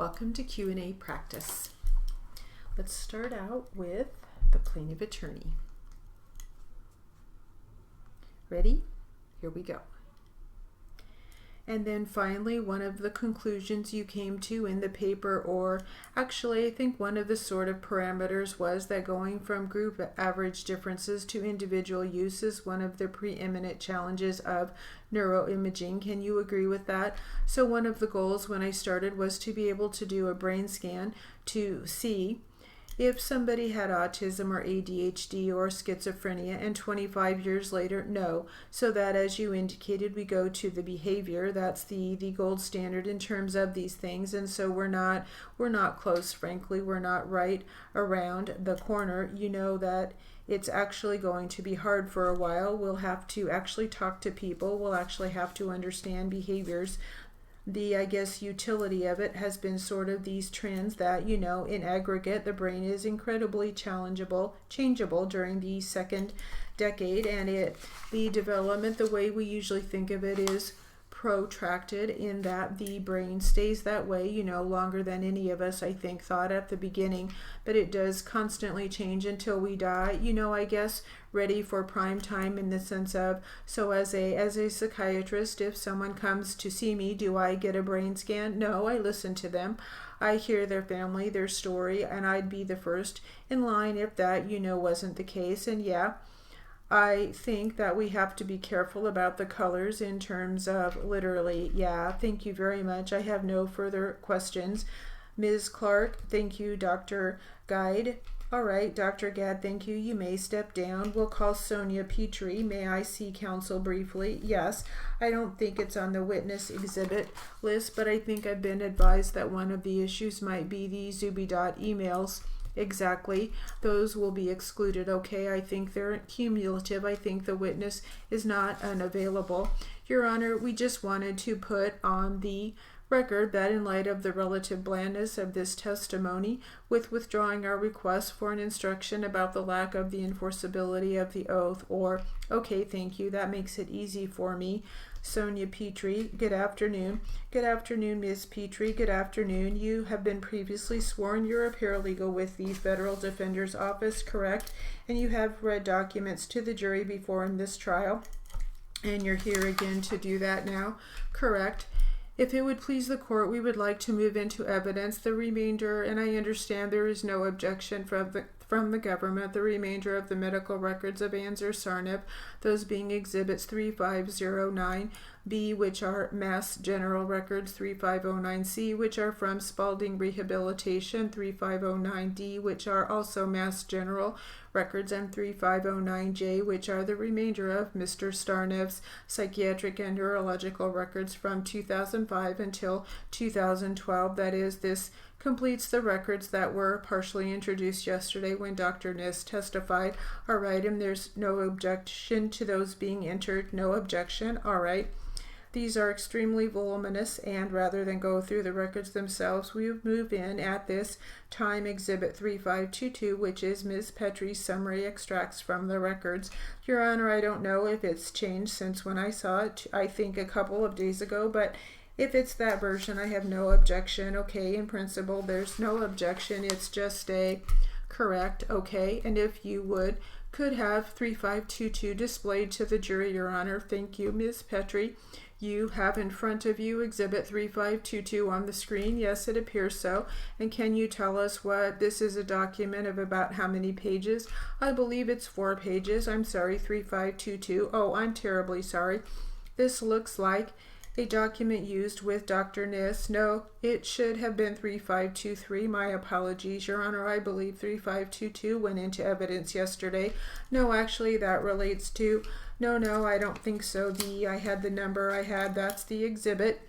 Welcome to Q&A practice. Let's start out with the plaintiff attorney. Ready? Here we go. And then finally, one of the conclusions you came to in the paper, or actually I think one of the sort of parameters was that going from group average differences to individual use is one of the preeminent challenges of neuroimaging. Can you agree with that? So one of the goals when I started was to be able to do a brain scan to see if somebody had autism or ADHD or schizophrenia, and 25 years later, no. So that, as you indicated, we go to the behavior. That's the gold standard in terms of these things. And so we're not close, frankly. We're not right around the corner. You know that it's actually going to be hard for a while. We'll have to actually talk to people. We'll actually have to understand behaviors. The, utility of it has been sort of these trends that, in aggregate, the brain is incredibly changeable during the second decade, and the development, the way we usually think of it, is protracted in that the brain stays that way, longer than any of us, I think, thought at the beginning, but it does constantly change until we die, ready for prime time in the sense of, so as a psychiatrist, if someone comes to see me, do I get a brain scan? No, I listen to them. I hear their family, their story, and I'd be the first in line if that, wasn't the case. And yeah, I think that we have to be careful about the colors in terms of literally. Yeah, thank you very much. I have no further questions. Ms. Clark, thank you. Dr. Guide. All right, Dr. Gadd, thank you. You may step down. We'll call Sonia Petrie. May I see counsel briefly? Yes. I don't think it's on the witness exhibit list, but I think I've been advised that one of the issues might be the Zubidot emails. Exactly. Those will be excluded. Okay, I think they're cumulative. I think the witness is not unavailable. Your Honor, we just wanted to put on the record that in light of the relative blandness of this testimony, with withdrawing our request for an instruction about the lack of the enforceability of the oath, or, okay, thank you, that makes it easy for me. Sonia Petrie, good afternoon. Good afternoon, Ms. Petrie. Good afternoon. You have been previously sworn. You're a paralegal with the Federal Defender's Office, correct? And you have read documents to the jury before in this trial, and you're here again to do that now, correct? If it would please the court, we would like to move into evidence the remainder, and I understand there is no objection from the government, the remainder of the medical records of Anzur Sarnev, those being exhibits 3509B, which are Mass General Records, 3509C, which are from Spalding Rehabilitation, 3509D, which are also Mass General Records, and 3509J, which are the remainder of Mr. Sarnev's psychiatric and neurological records from 2005 until 2012. That is, this completes the records that were partially introduced yesterday when Dr. Nis testified. All right, and there's no objection to those being entered. No objection. All right. These are extremely voluminous, and rather than go through the records themselves, we move in at this time exhibit 3522, which is Ms. Petrie's summary extracts from the records. Your Honor, I don't know if it's changed since when I saw it, I think a couple of days ago, but if it's that version, I have no objection. Okay, in principle, there's no objection. It's just a correct. Okay, and if you could have 3522 displayed to the jury, Your Honor. Thank you, Ms. Petrie. You have in front of you exhibit 3522 on the screen. Yes, it appears so. And can you tell us what this is? A document of about how many pages? I believe it's 4 pages. I'm sorry, 3522. Oh, I'm terribly sorry. This looks like a document used with Dr. Nis. No, it should have been 3523. My apologies, Your Honor. I believe 3522 went into evidence yesterday. No, actually, that relates to... No, I don't think so. I had the number that's the exhibit.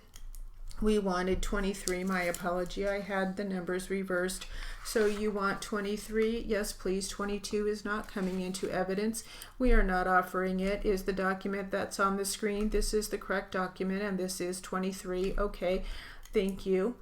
We wanted 23. My apology. I had the numbers reversed. So you want 23? Yes, please. 22 is not coming into evidence. We are not offering it. Is the document that's on the screen? This is the correct document, and this is 23. Okay, thank you.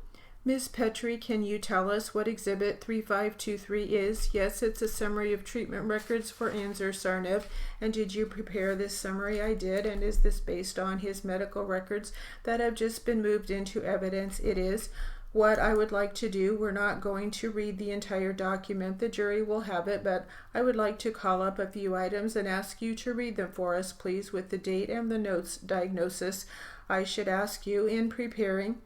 Ms. Petrie, can you tell us what exhibit 3523 is? Yes, it's a summary of treatment records for Anzur Sarnev. And did you prepare this summary? I did. And is this based on his medical records that have just been moved into evidence? It is. what I would like to do, we're not going to read the entire document, the jury will have it, but I would like to call up a few items and ask you to read them for us, please, with the date and the notes diagnosis. I should ask you, in preparing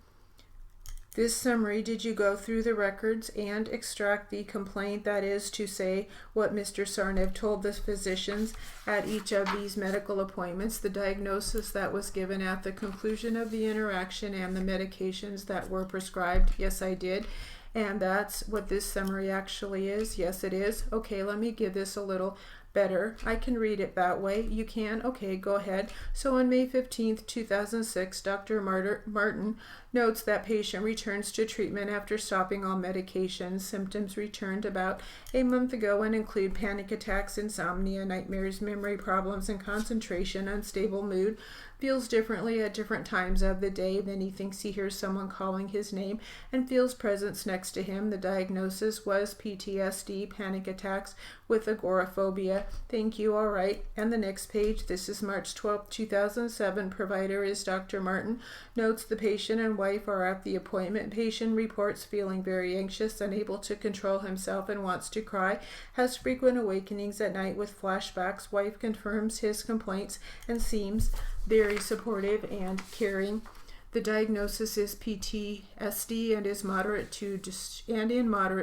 this summary, did you go through the records and extract the complaint? That is to say, what Mr. Sarnev told the physicians at each of these medical appointments, the diagnosis that was given at the conclusion of the interaction, and the medications that were prescribed. Yes, I did. And that's what this summary actually is. Yes, it is. Okay, let me give this a little better. I can read it that way. You can? Okay, go ahead. So on May 15th, 2006, Dr. Martin notes that patient returns to treatment after stopping all medications. Symptoms returned about a month ago and include panic attacks, insomnia, nightmares, memory problems, and concentration, unstable mood, feels differently at different times of the day, then he thinks he hears someone calling his name and feels presence next to him. The diagnosis was PTSD, panic attacks with agoraphobia. Thank you, all right. And the next page, this is March 12, 2007. Provider is Dr. Martin. Notes the patient and wife are at the appointment. Patient reports feeling very anxious, unable to control himself and wants to cry, has frequent awakenings at night with flashbacks. Wife confirms his complaints and seems very supportive and caring. The diagnosis is PTSD and is in moderate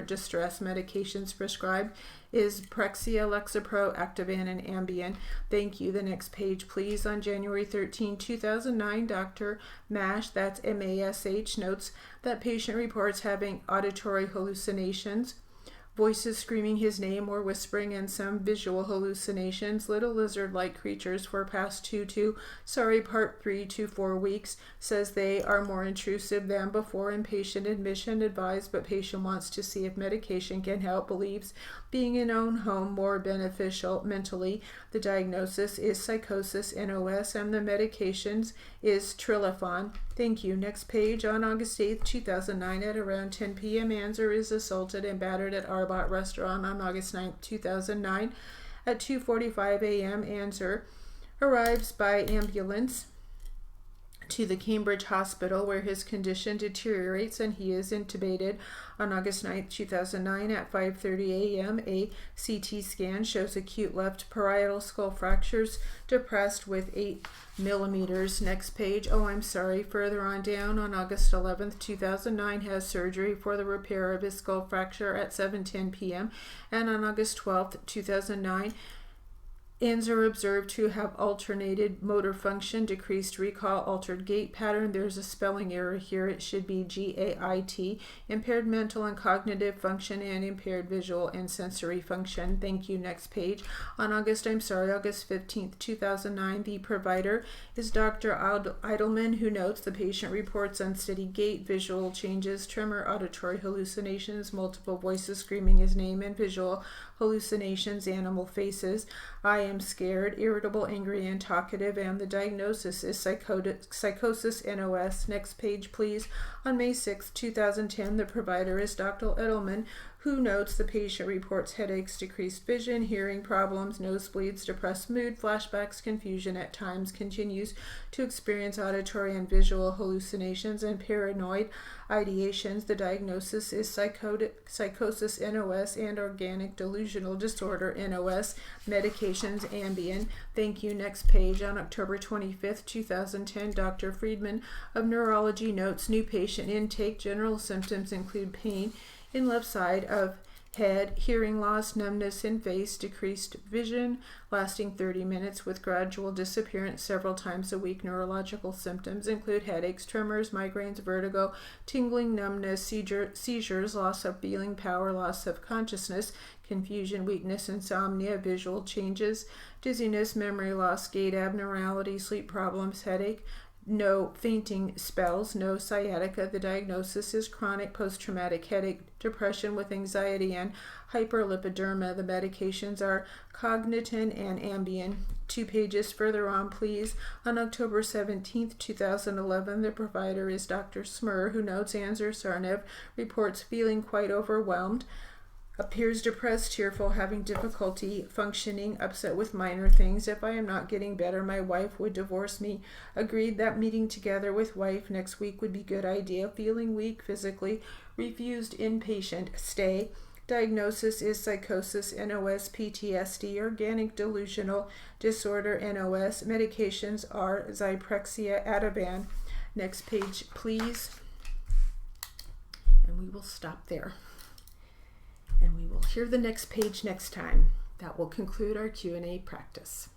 distress. Medications prescribed is Prexia, Lexapro, Ativan, and Ambien. Thank you. The next page, please. On January 13, 2009, Dr. Mash, that's M-A-S-H, notes that patient reports having auditory hallucinations, voices screaming his name or whispering, and some visual hallucinations. Little lizard-like creatures for past 3 to 4 weeks. Says they are more intrusive than before. Inpatient admission advised, but patient wants to see if medication can help. Believes being in own home more beneficial mentally. The diagnosis is psychosis, NOS, and the medications is Trilafon. Thank you. Next page. On August 8, 2009, at around 10 p.m., Anzer is assaulted and battered at Arbot Restaurant. On August 9, 2009, at 2:45 a.m., Anzer arrives by ambulance to the Cambridge Hospital, where his condition deteriorates and he is intubated. On August 9, 2009, at 5:30 a.m., a CT scan shows acute left parietal skull fractures, depressed with 8 millimeters. Next page. Further on down, on August 11, 2009, has surgery for the repair of his skull fracture at 7:10 p.m. And on August 12, 2009, Anzer observed to have alternated motor function, decreased recall, altered gait pattern. There's a spelling error here. It should be GAIT. Impaired mental and cognitive function and impaired visual and sensory function. Thank you. Next page. On August 15th, 2009, the provider is Dr. Eidelman, who notes the patient reports unsteady gait, visual changes, tremor, auditory hallucinations, multiple voices screaming his name, and visual hallucinations, animal faces. I am scared, irritable, angry, and talkative, and the diagnosis is psychosis, NOS. Next page, please. On May 6, 2010, the provider is Dr. Edelman, who notes the patient reports headaches, decreased vision, hearing problems, nosebleeds, depressed mood, flashbacks, confusion at times, continues to experience auditory and visual hallucinations and paranoid ideations. The diagnosis is psychosis, NOS, and organic delusional disorder, NOS. Medications, Ambien. Thank you. Next page. On October 25th, 2010, Dr. Friedman of Neurology notes new patient intake. General symptoms include pain in left side of head, hearing loss, numbness in face, decreased vision lasting 30 minutes with gradual disappearance several times a week. Neurological symptoms include headaches, tremors, migraines, vertigo, tingling, numbness, seizures, loss of feeling power, loss of consciousness, confusion, weakness, insomnia, visual changes, dizziness, memory loss, gait abnormality, sleep problems, headache, no fainting spells, no sciatica. The diagnosis is chronic post-traumatic headache, depression with anxiety, and hyperlipiderma. The medications are Cognitin and Ambien. 2 pages further on, please. On October 17th, 2011, the provider is Dr. Smur, who notes Anzer Sarnev reports feeling quite overwhelmed Appears depressed, tearful, having difficulty functioning, upset with minor things. If I am not getting better, my wife would divorce me. Agreed that meeting together with wife next week would be good idea. Feeling weak physically. Refused inpatient stay. Diagnosis is psychosis, NOS, PTSD, organic delusional disorder, NOS. Medications are Zyprexa, Ativan. Next page, please. And we will stop there. And we will hear the next page next time. That will conclude our Q&A practice.